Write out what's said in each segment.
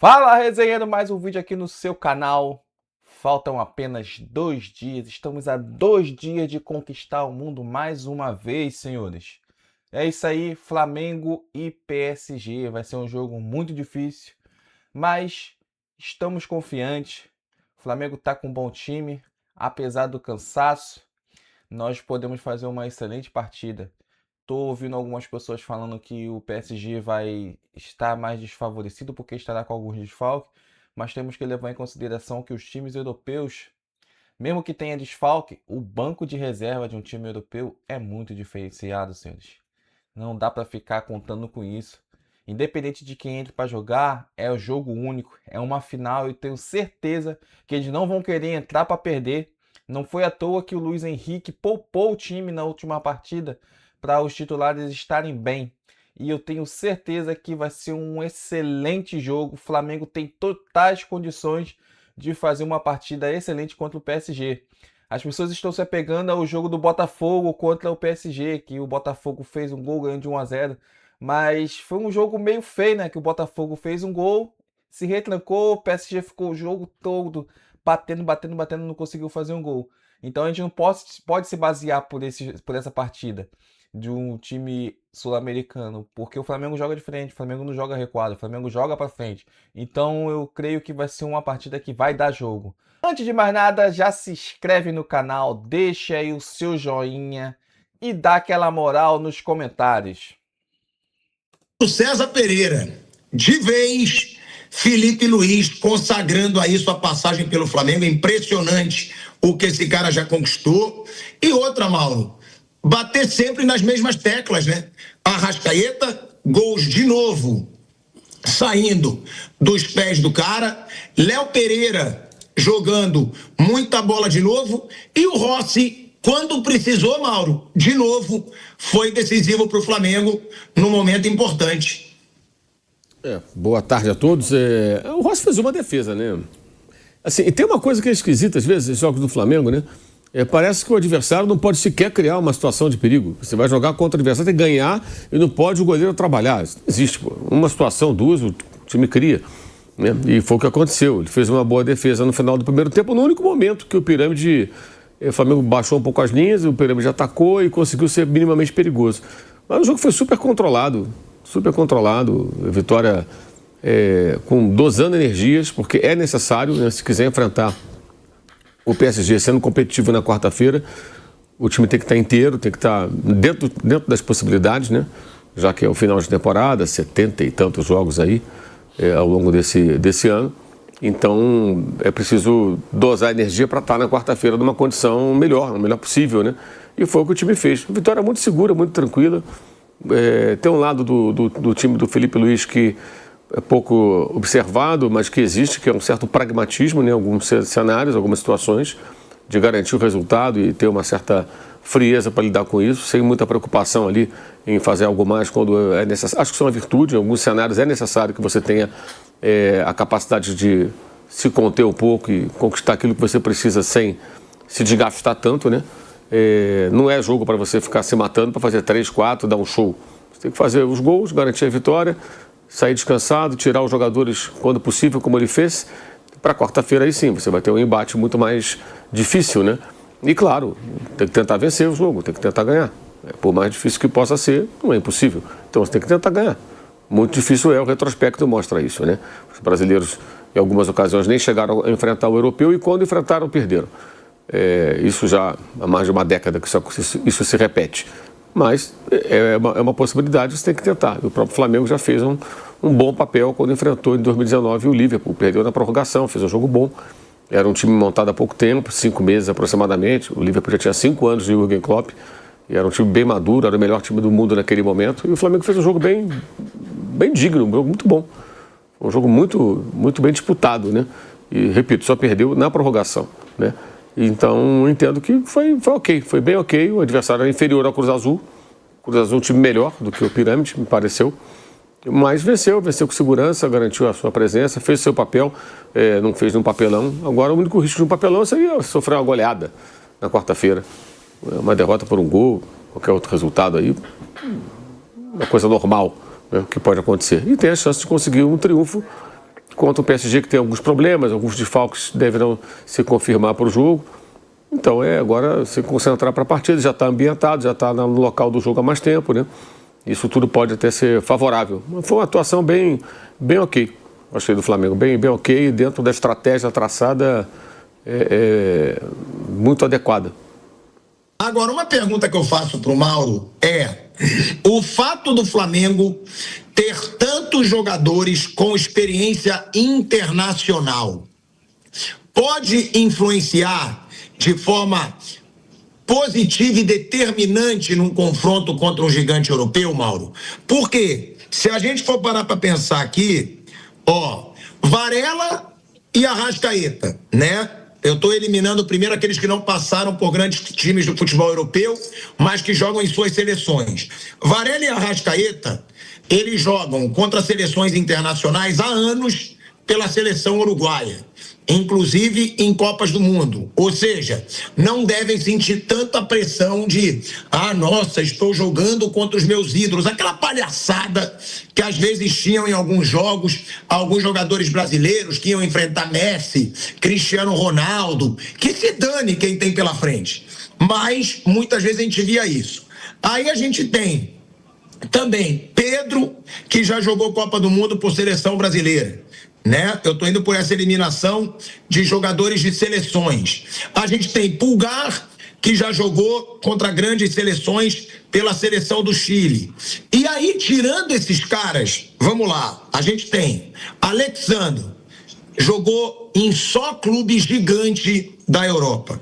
Fala, resenhando, mais um vídeo aqui no seu canal. Faltam apenas 2 dias, estamos a 2 dias de conquistar o mundo mais uma vez, senhores. É isso aí, Flamengo e PSG, vai ser um jogo muito difícil, mas estamos confiantes. O Flamengo está com um bom time, apesar do cansaço, nós podemos fazer uma excelente partida. Estou ouvindo algumas pessoas falando que o PSG vai estar mais desfavorecido porque estará com alguns desfalques, mas temos que levar em consideração que os times europeus, mesmo que tenha desfalque, o banco de reserva de um time europeu é muito diferenciado, senhores. Não dá para ficar contando com isso. Independente de quem entre para jogar, é o jogo único, é uma final e tenho certeza que eles não vão querer entrar para perder. Não foi à toa que o Luiz Henrique poupou o time na última partida para os titulares estarem bem. E eu tenho certeza que vai ser um excelente jogo. O Flamengo tem totais condições de fazer uma partida excelente contra o PSG. As pessoas estão se apegando ao jogo do Botafogo contra o PSG, que o Botafogo fez um gol ganhando de 1-0. Mas foi um jogo meio feio, né? Que o Botafogo fez um gol, se retrancou, o PSG ficou o jogo todo batendo, não conseguiu fazer um gol. Então a gente não pode se basear por essa partida de um time sul-americano, porque o Flamengo joga diferente, o Flamengo não joga recuado, o Flamengo joga para frente. Então eu creio que vai ser uma partida que vai dar jogo. Antes de mais nada, já se inscreve no canal, deixa aí o seu joinha e dá aquela moral nos comentários. O César Pereira, de vez, Felipe Luiz consagrando aí sua passagem pelo Flamengo, impressionante o que esse cara já conquistou. E outra, Mauro, bater sempre nas mesmas teclas, né? Arrascaeta, gols de novo, saindo dos pés do cara. Léo Pereira jogando muita bola de novo. E o Rossi, quando precisou, Mauro, de novo, foi decisivo para o Flamengo num momento importante. Boa tarde a todos. O Rossi fez uma defesa, né? Assim, e tem uma coisa que é esquisita, às vezes, esses jogos do Flamengo, né? Parece que o adversário não pode sequer criar uma situação de perigo. Você vai jogar contra o adversário, tem que ganhar e não pode o goleiro trabalhar. Isso não existe, pô. Uma situação, duas, o time cria. Né? E foi o que aconteceu. Ele fez uma boa defesa no final do primeiro tempo, no único momento que o Flamengo baixou um pouco as linhas, o Pirâmide atacou e conseguiu ser minimamente perigoso. Mas o jogo foi super controlado. A vitória dosando energias, porque é necessário, né, se quiser enfrentar o PSG sendo competitivo na quarta-feira, o time tem que estar inteiro, tem que estar dentro das possibilidades, né? Já que é o final de temporada, 70 e tantos jogos aí ao longo desse ano. Então é preciso dosar energia para estar na quarta-feira numa condição melhor, o melhor possível, né? E foi o que o time fez. Vitória muito segura, muito tranquila. Tem um lado do time do Felipe Luiz que é pouco observado, mas que existe, que é um certo pragmatismo em alguns cenários, algumas situações, de garantir o resultado e ter uma certa frieza para lidar com isso, sem muita preocupação ali em fazer algo mais quando é necessário. Acho que isso é uma virtude, em alguns cenários é necessário que você tenha a capacidade de se conter um pouco e conquistar aquilo que você precisa sem se desgastar tanto, né? Não é jogo para você ficar se matando para fazer 3, 4, dar um show. Você tem que fazer os gols, garantir a vitória, sair descansado, tirar os jogadores quando possível, como ele fez. Para quarta-feira aí sim, você vai ter um embate muito mais difícil, né? E claro, tem que tentar vencer o jogo, tem que tentar ganhar. Por mais difícil que possa ser, não é impossível. Então você tem que tentar ganhar. Muito difícil o retrospecto mostra isso, né? Os brasileiros, em algumas ocasiões, nem chegaram a enfrentar o europeu e quando enfrentaram, perderam. Isso já há mais de uma década que isso se repete. Mas é uma possibilidade, você tem que tentar. O próprio Flamengo já fez um bom papel quando enfrentou em 2019 o Liverpool. Perdeu na prorrogação, fez um jogo bom. Era um time montado há pouco tempo, 5 meses aproximadamente. O Liverpool já tinha 5 anos de Jürgen Klopp. E era um time bem maduro, era o melhor time do mundo naquele momento. E o Flamengo fez um jogo bem digno, um jogo muito bom. Um jogo muito, muito bem disputado, né? E, repito, só perdeu na prorrogação, né? Então, entendo que foi ok, foi bem ok. O adversário era inferior ao Cruz Azul. O Cruz Azul é um time melhor do que o Pirâmide, me pareceu. Mas venceu com segurança, garantiu a sua presença, fez o seu papel, não fez nenhum papelão. Agora, o único risco de um papelão seria sofrer uma goleada na quarta-feira. Uma derrota por um gol, qualquer outro resultado aí, uma coisa normal, né, que pode acontecer. E tem a chance de conseguir um triunfo contra o PSG que tem alguns problemas, alguns desfalques deverão se confirmar para o jogo. Então agora se concentrar para a partida, já está ambientado, já está no local do jogo há mais tempo, né? Isso tudo pode até ser favorável. Foi uma atuação bem ok, achei do Flamengo, bem ok, dentro da estratégia traçada muito adequada. Agora, uma pergunta que eu faço para o Mauro é: o fato do Flamengo ter tantos jogadores com experiência internacional pode influenciar de forma positiva e determinante num confronto contra um gigante europeu, Mauro? Porque se a gente for parar para pensar aqui, Varela e Arrascaeta, né? Eu estou eliminando primeiro aqueles que não passaram por grandes times do futebol europeu, mas que jogam em suas seleções. Varela e Arrascaeta, eles jogam contra seleções internacionais há anos pela seleção uruguaia, inclusive em Copas do Mundo. Ou seja, não devem sentir tanta pressão de nossa, estou jogando contra os meus ídolos. Aquela palhaçada que às vezes tinham em alguns jogos, alguns jogadores brasileiros que iam enfrentar Messi, Cristiano Ronaldo, que se dane quem tem pela frente. Mas muitas vezes a gente via isso. Aí a gente tem também Pedro, que já jogou Copa do Mundo por seleção brasileira, né? Eu estou indo por essa eliminação de jogadores de seleções. A gente tem Pulgar, que já jogou contra grandes seleções pela seleção do Chile. E aí, tirando esses caras, vamos lá, a gente tem Alexandre, jogou em só clube gigante da Europa.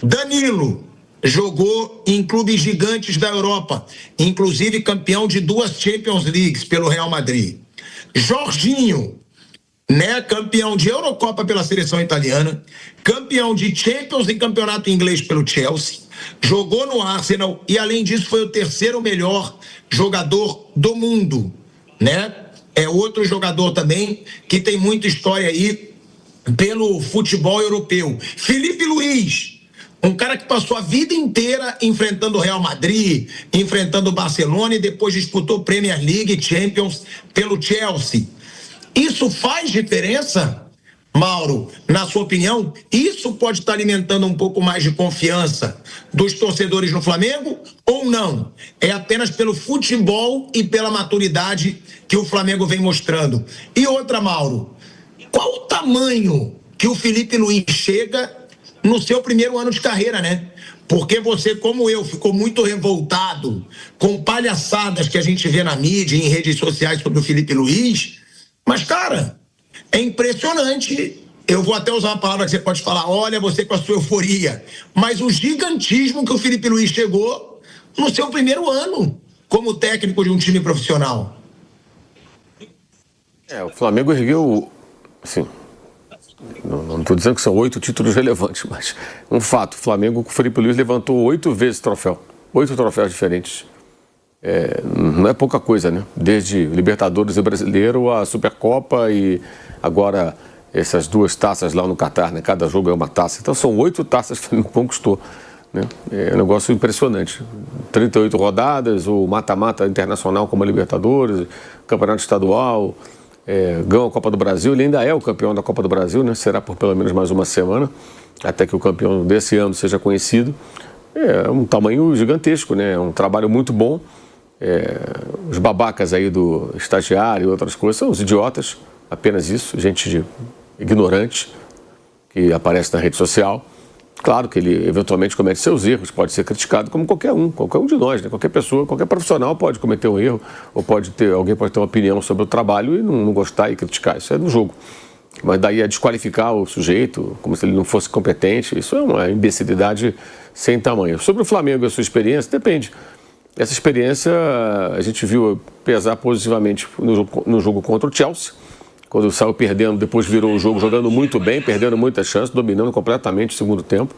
Danilo jogou em clubes gigantes da Europa, inclusive campeão de 2 Champions Leagues pelo Real Madrid. Jorginho, né, campeão de Eurocopa pela seleção italiana, campeão de Champions e campeonato inglês pelo Chelsea, jogou no Arsenal e, além disso, foi o 3º melhor jogador do mundo, né? É outro jogador também que tem muita história aí pelo futebol europeu. Felipe Luiz, um cara que passou a vida inteira enfrentando o Real Madrid, enfrentando o Barcelona e depois disputou Premier League e Champions pelo Chelsea. Isso faz diferença, Mauro, na sua opinião? Isso pode estar alimentando um pouco mais de confiança dos torcedores no Flamengo ou não? É apenas pelo futebol e pela maturidade que o Flamengo vem mostrando. E outra, Mauro, qual o tamanho que o Felipe Luiz chega no seu primeiro ano de carreira, né? Porque você, como eu, ficou muito revoltado com palhaçadas que a gente vê na mídia e em redes sociais sobre o Felipe Luiz. Mas, cara, é impressionante. Eu vou até usar uma palavra que você pode falar, olha, você com a sua euforia. Mas o gigantismo que o Felipe Luiz chegou no seu primeiro ano como técnico de um time profissional. O Flamengo ergueu, assim, não estou dizendo que são 8 títulos relevantes, mas um fato, o Flamengo com o Felipe Luiz levantou 8 vezes troféu, 8 troféus diferentes. Não é pouca coisa, né? Desde Libertadores e Brasileiro, a Supercopa e agora essas 2 taças lá no Catar, né? Cada jogo é uma taça. Então são 8 taças que o Flamengo conquistou, né? É um negócio impressionante. 38 rodadas, o mata-mata internacional como a Libertadores, Campeonato Estadual, ganhou a Copa do Brasil, ele ainda é o campeão da Copa do Brasil, né? Será por pelo menos mais uma semana, até que o campeão desse ano seja conhecido. É um tamanho gigantesco, né? É um trabalho muito bom. Os babacas aí do estagiário e outras coisas são os idiotas, apenas isso, gente ignorante que aparece na rede social. Claro que ele eventualmente comete seus erros, pode ser criticado como qualquer um de nós, né? Qualquer pessoa, qualquer profissional pode cometer um erro, ou alguém pode ter uma opinião sobre o trabalho e não gostar e criticar, isso é do jogo. Mas daí a desqualificar o sujeito, como se ele não fosse competente, isso é uma imbecilidade sem tamanho. Sobre o Flamengo e a sua experiência, depende. Essa experiência a gente viu pesar positivamente no jogo contra o Chelsea, quando saiu perdendo, depois virou o jogo jogando muito bem, perdendo muitas chances, dominando completamente o segundo tempo,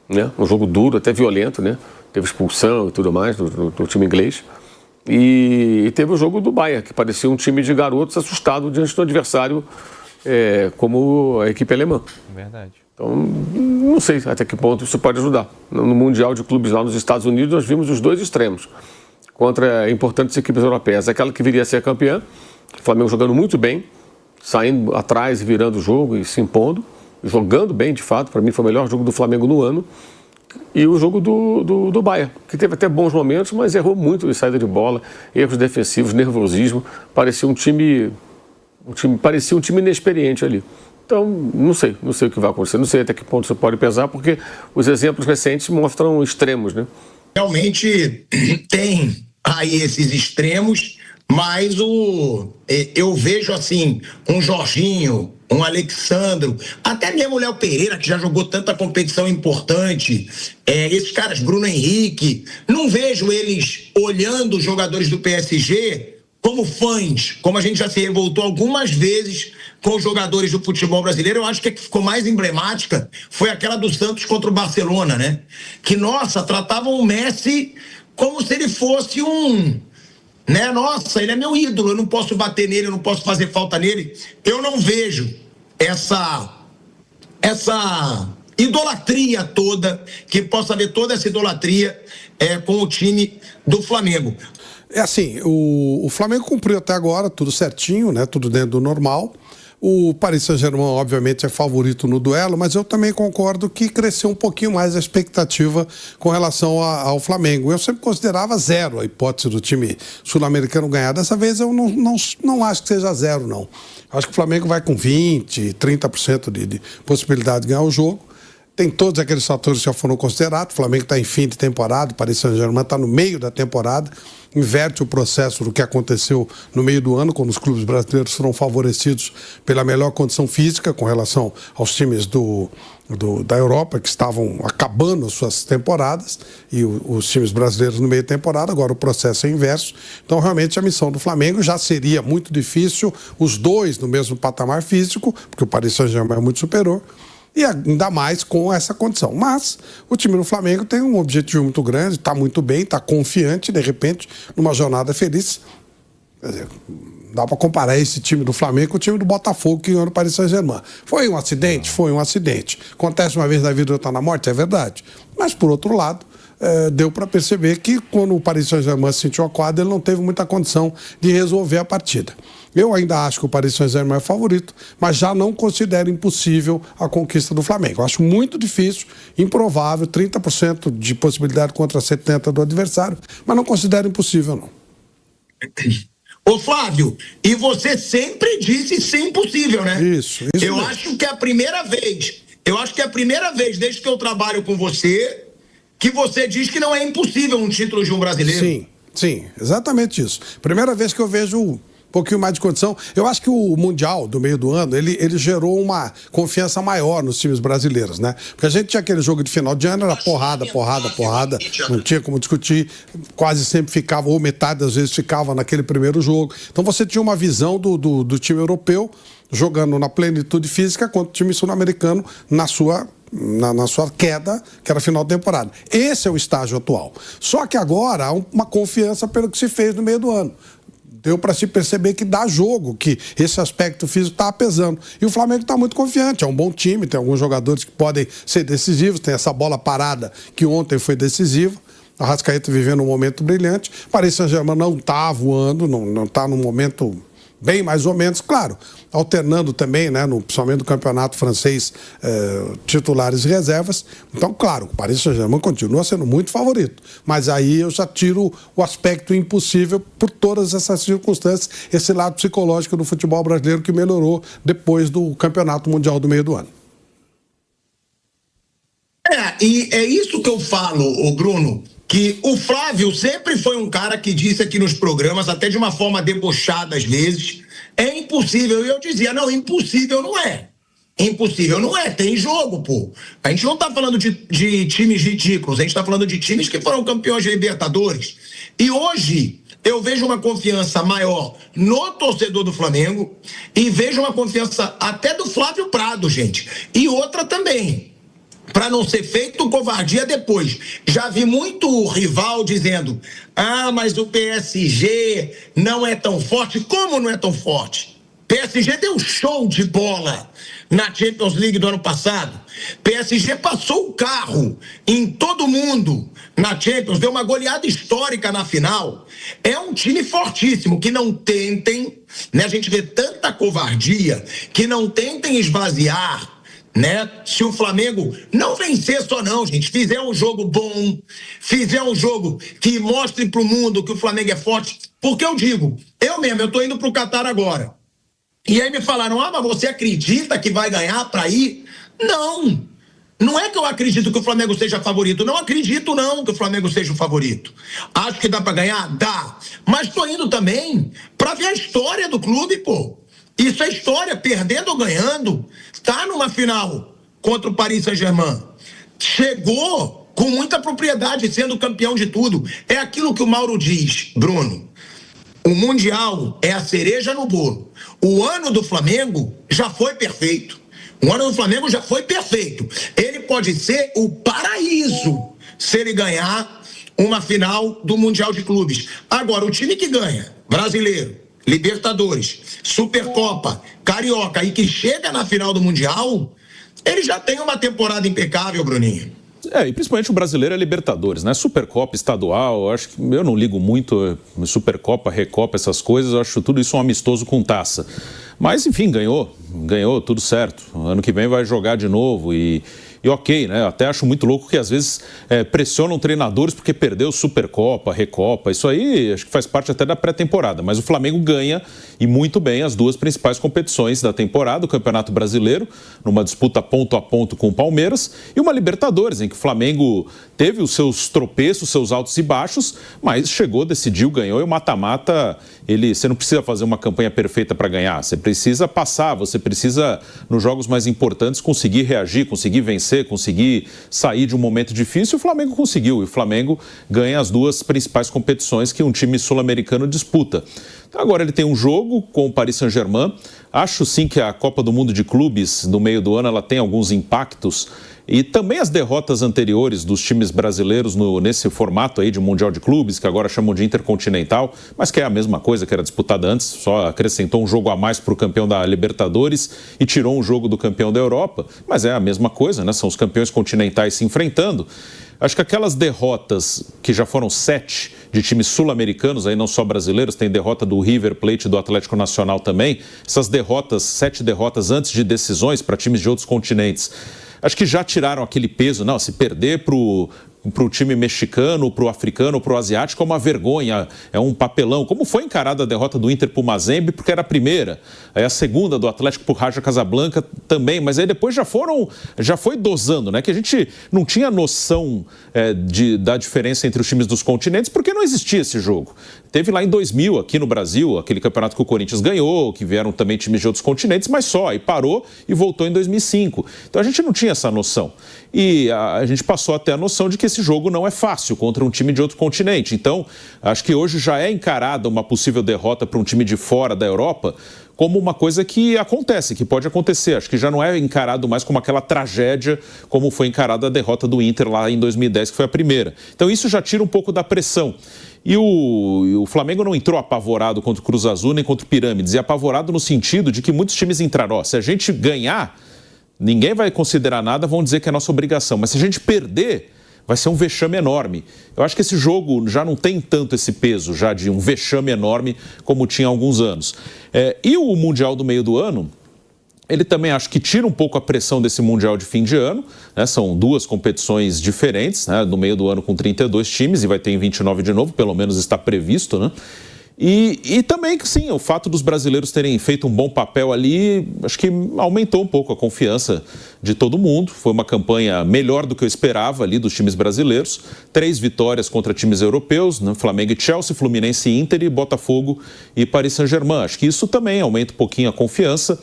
né? Um jogo duro, até violento, né? Teve expulsão e tudo mais do time inglês. E teve o jogo do Bayern, que parecia um time de garotos assustado diante do adversário, como a equipe alemã. Verdade. Então, não sei até que ponto isso pode ajudar. No Mundial de Clubes lá nos Estados Unidos, nós vimos os 2 extremos contra importantes equipes europeias. Aquela que viria a ser campeã, o Flamengo jogando muito bem, saindo atrás e virando o jogo e se impondo, jogando bem de fato. Para mim foi o melhor jogo do Flamengo no ano. E o jogo do Bayern, que teve até bons momentos, mas errou muito em saída de bola, erros defensivos, nervosismo. Parecia um time inexperiente ali. Então, não sei o que vai acontecer, não sei até que ponto isso pode pesar, porque os exemplos recentes mostram extremos, né? Realmente tem aí esses extremos, mas eu vejo assim, um Jorginho, um Alexandro, até mesmo o Léo Pereira, que já jogou tanta competição importante, esses caras, Bruno Henrique, não vejo eles olhando os jogadores do PSG como fãs, como a gente já se revoltou algumas vezes com os jogadores do futebol brasileiro. Eu acho que a que ficou mais emblemática foi aquela do Santos contra o Barcelona, né? Que, nossa, tratavam o Messi como se ele fosse né? Nossa, ele é meu ídolo, eu não posso bater nele, eu não posso fazer falta nele. Eu não vejo essa idolatria toda, que possa haver toda essa idolatria com o time do Flamengo. É assim, o Flamengo cumpriu até agora tudo certinho, né? Tudo dentro do normal. O Paris Saint-Germain, obviamente, é favorito no duelo, mas eu também concordo que cresceu um pouquinho mais a expectativa com relação ao Flamengo. Eu sempre considerava zero a hipótese do time sul-americano ganhar. Dessa vez eu não acho que seja zero, não. Acho que o Flamengo vai com 20%, 30% de possibilidade de ganhar o jogo. Tem todos aqueles fatores que já foram considerados. O Flamengo está em fim de temporada, o Paris Saint-Germain está no meio da temporada, inverte o processo do que aconteceu no meio do ano, quando os clubes brasileiros foram favorecidos pela melhor condição física com relação aos times da Europa, que estavam acabando as suas temporadas, e os times brasileiros no meio da temporada. Agora o processo é inverso. Então, realmente, a missão do Flamengo já seria muito difícil, os dois no mesmo patamar físico, porque o Paris Saint-Germain é muito superior, e ainda mais com essa condição. Mas o time do Flamengo tem um objetivo muito grande, está muito bem, está confiante, de repente, numa jornada feliz. Quer dizer, dá para comparar esse time do Flamengo com o time do Botafogo que ganhou no Paris Saint-Germain. Foi um acidente? Foi um acidente. Acontece uma vez na vida e outra na morte? É verdade. Mas, por outro lado, deu para perceber que quando o Paris Saint-Germain se sentiu acuado, ele não teve muita condição de resolver a partida. Eu ainda acho que o Paris Saint-Germain é favorito, mas já não considero impossível a conquista do Flamengo. Eu acho muito difícil, improvável, 30% de possibilidade contra 70% do adversário, mas não considero impossível, não. Ô Flávio, e você sempre disse ser impossível, né? Isso eu mesmo. acho que é a primeira vez desde que eu trabalho com você, que você diz que não é impossível um título de um brasileiro. Sim, exatamente isso. Primeira vez que eu vejo um pouquinho mais de condição. Eu acho que o Mundial do meio do ano, ele gerou uma confiança maior nos times brasileiros, né? Porque a gente tinha aquele jogo de final de ano, era porrada, não tinha como discutir, quase sempre ficava, ou metade das vezes ficava naquele primeiro jogo. Então você tinha uma visão do time europeu jogando na plenitude física contra o time sul-americano na sua queda, que era final de temporada. Esse é o estágio atual. Só que agora há uma confiança pelo que se fez no meio do ano. Deu para se perceber que dá jogo, que esse aspecto físico está pesando. E o Flamengo está muito confiante, é um bom time, tem alguns jogadores que podem ser decisivos, tem essa bola parada que ontem foi decisiva. A Arrascaeta vivendo um momento brilhante. Paris Saint-Germain não está voando, não está num momento bem mais ou menos, claro, alternando também, né, principalmente no campeonato francês, titulares e reservas. Então, claro, o Paris Saint-Germain continua sendo muito favorito, mas aí eu já tiro o aspecto impossível por todas essas circunstâncias, esse lado psicológico do futebol brasileiro que melhorou depois do Campeonato Mundial do meio do ano. E é isso que eu falo, Bruno, que o Flávio sempre foi um cara que disse aqui nos programas, até de uma forma debochada às vezes, é impossível. E eu dizia, não, impossível não é. Impossível não é, tem jogo, pô. A gente não tá falando de times ridículos, a gente tá falando de times que foram campeões de Libertadores. E hoje eu vejo uma confiança maior no torcedor do Flamengo e vejo uma confiança até do Flávio Prado, gente. E outra também, para não ser feito covardia depois. Já vi muito rival dizendo, mas o PSG não é tão forte. Como não é tão forte? PSG deu show de bola na Champions League do ano passado. PSG passou o carro em todo mundo na Champions, deu uma goleada histórica na final. É um time fortíssimo, que não tentem, né? A gente vê tanta covardia, que não tentem esvaziar, né? Se o Flamengo não vencer só não, gente, fizer um jogo bom, fizer um jogo que mostre pro mundo que o Flamengo é forte, porque eu digo, eu tô indo pro Catar agora. E aí me falaram, mas você acredita que vai ganhar para ir? Não é que eu acredito que o Flamengo seja favorito. Não acredito não que o Flamengo seja o favorito. Acho que dá para ganhar? Dá. Mas tô indo também para ver a história do clube, pô. Isso é história, perdendo ou ganhando. Tá numa final contra o Paris Saint-Germain. Chegou com muita propriedade, sendo campeão de tudo. É aquilo que o Mauro diz, Bruno. O Mundial é a cereja no bolo. O ano do Flamengo já foi perfeito. O ano do Flamengo já foi perfeito. Ele pode ser o paraíso se ele ganhar uma final do Mundial de Clubes. Agora, o time que ganha, Brasileiro, Libertadores, Supercopa, Carioca, e que chega na final do Mundial, ele já tem uma temporada impecável, Bruninho. E principalmente o Brasileiro é Libertadores, né? Supercopa, estadual, acho que eu não ligo muito Supercopa, Recopa, essas coisas, eu acho tudo isso um amistoso com taça. Mas, enfim, ganhou, tudo certo. Ano que vem vai jogar de novo e ok, né? Até acho muito louco que às vezes pressionam treinadores porque perdeu Supercopa, Recopa. Isso aí acho que faz parte até da pré-temporada. Mas o Flamengo ganha, e muito bem, as duas principais competições da temporada, o Campeonato Brasileiro, numa disputa ponto a ponto com o Palmeiras, e uma Libertadores, em que o Flamengo teve os seus tropeços, seus altos e baixos, mas chegou, decidiu, ganhou, e o mata-mata, você não precisa fazer uma campanha perfeita para ganhar, você precisa passar, você precisa, nos jogos mais importantes, conseguir reagir, conseguir vencer, conseguir sair de um momento difícil, e o Flamengo conseguiu, e o Flamengo ganha as duas principais competições que um time sul-americano disputa. Então, agora ele tem um jogo com o Paris Saint-Germain. Acho sim que a Copa do Mundo de Clubes, no meio do ano, ela tem alguns impactos. E também as derrotas anteriores dos times brasileiros nesse formato aí de Mundial de Clubes, que agora chamam de Intercontinental, mas que é a mesma coisa que era disputada antes, só acrescentou um jogo a mais para o campeão da Libertadores e tirou um jogo do campeão da Europa, mas é a mesma coisa, né? São os campeões continentais se enfrentando. Acho que aquelas derrotas, que já foram 7 de times sul-americanos, aí não só brasileiros, tem derrota do River Plate e do Atlético Nacional também, essas derrotas, 7 derrotas antes de decisões para times de outros continentes, acho que já tiraram aquele peso, não, se perder para o time mexicano, para o africano, para o asiático é uma vergonha, é um papelão. Como foi encarada a derrota do Inter para o Mazembe, porque era a primeira. Aí a segunda do Atlético para o Raja Casablanca também, mas aí depois já foi dosando, né? Que a gente não tinha noção da diferença entre os times dos continentes, porque não existia esse jogo. Teve lá em 2000, aqui no Brasil, aquele campeonato que o Corinthians ganhou, que vieram também times de outros continentes, mas só, aí parou e voltou em 2005. Então a gente não tinha essa noção. E a gente passou a ter a noção de que esse jogo não é fácil contra um time de outro continente. Então, acho que hoje já é encarada uma possível derrota para um time de fora da Europa como uma coisa que acontece, que pode acontecer. Acho que já não é encarado mais como aquela tragédia como foi encarada a derrota do Inter lá em 2010, que foi a primeira. Então isso já tira um pouco da pressão. E o Flamengo não entrou apavorado contra o Cruz Azul nem contra o Pirâmides, e apavorado no sentido de que muitos times entraram, se a gente ganhar, ninguém vai considerar nada, vão dizer que é nossa obrigação, mas se a gente perder, vai ser um vexame enorme. Eu acho que esse jogo já não tem tanto esse peso já de um vexame enorme como tinha há alguns anos. E o Mundial do meio do ano, ele também acho que tira um pouco a pressão desse Mundial de fim de ano, né? São duas competições diferentes, né? No meio do ano com 32 times e vai ter em 29 de novo, pelo menos está previsto, né? E também que sim, o fato dos brasileiros terem feito um bom papel ali, acho que aumentou um pouco a confiança de todo mundo. Foi uma campanha melhor do que eu esperava ali dos times brasileiros. 3 vitórias contra times europeus, né? Flamengo e Chelsea, Fluminense e Inter, e Botafogo e Paris Saint-Germain. Acho que isso também aumenta um pouquinho a confiança.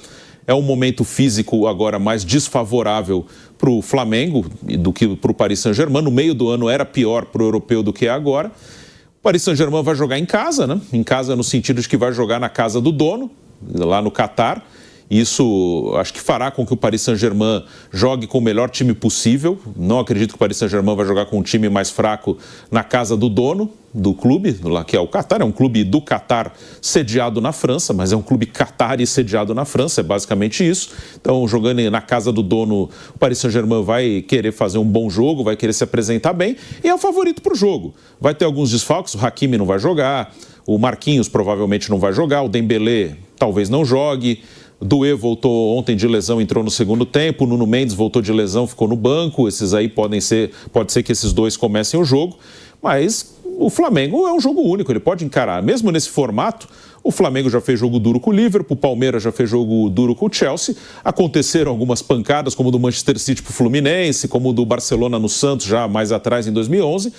É um momento físico agora mais desfavorável para o Flamengo do que para o Paris Saint-Germain. No meio do ano era pior para o europeu do que é agora. O Paris Saint-Germain vai jogar em casa, né? Em casa no sentido de que vai jogar na casa do dono, lá no Catar. Isso acho que fará com que o Paris Saint-Germain jogue com o melhor time possível. Não acredito que o Paris Saint-Germain vai jogar com um time mais fraco na casa do dono do clube, que é o Qatar. É um clube do Qatar sediado na França, mas é um clube qatari sediado na França, é basicamente isso. Então, jogando na casa do dono, o Paris Saint-Germain vai querer fazer um bom jogo, vai querer se apresentar bem e é o favorito para o jogo. Vai ter alguns desfalques, o Hakimi não vai jogar, o Marquinhos provavelmente não vai jogar, o Dembélé talvez não jogue. Doué voltou ontem de lesão, entrou no segundo tempo. O Nuno Mendes voltou de lesão, ficou no banco. Esses aí pode ser que esses dois comecem o jogo. Mas o Flamengo é um jogo único, ele pode encarar. Mesmo nesse formato, o Flamengo já fez jogo duro com o Liverpool, o Palmeiras já fez jogo duro com o Chelsea. Aconteceram algumas pancadas, como do Manchester City para o Fluminense, como do Barcelona no Santos, já mais atrás, em 2011.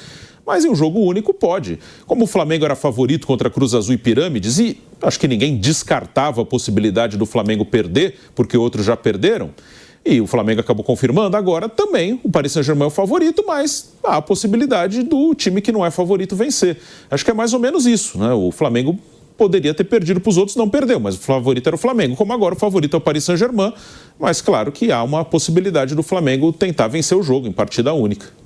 Mas em um jogo único pode. Como o Flamengo era favorito contra Cruz Azul e Pirâmides, e acho que ninguém descartava a possibilidade do Flamengo perder, porque outros já perderam, e o Flamengo acabou confirmando, agora também o Paris Saint-Germain é o favorito, mas há a possibilidade do time que não é favorito vencer. Acho que é mais ou menos isso, né? O Flamengo poderia ter perdido para os outros, não perdeu, mas o favorito era o Flamengo, como agora o favorito é o Paris Saint-Germain, mas claro que há uma possibilidade do Flamengo tentar vencer o jogo em partida única.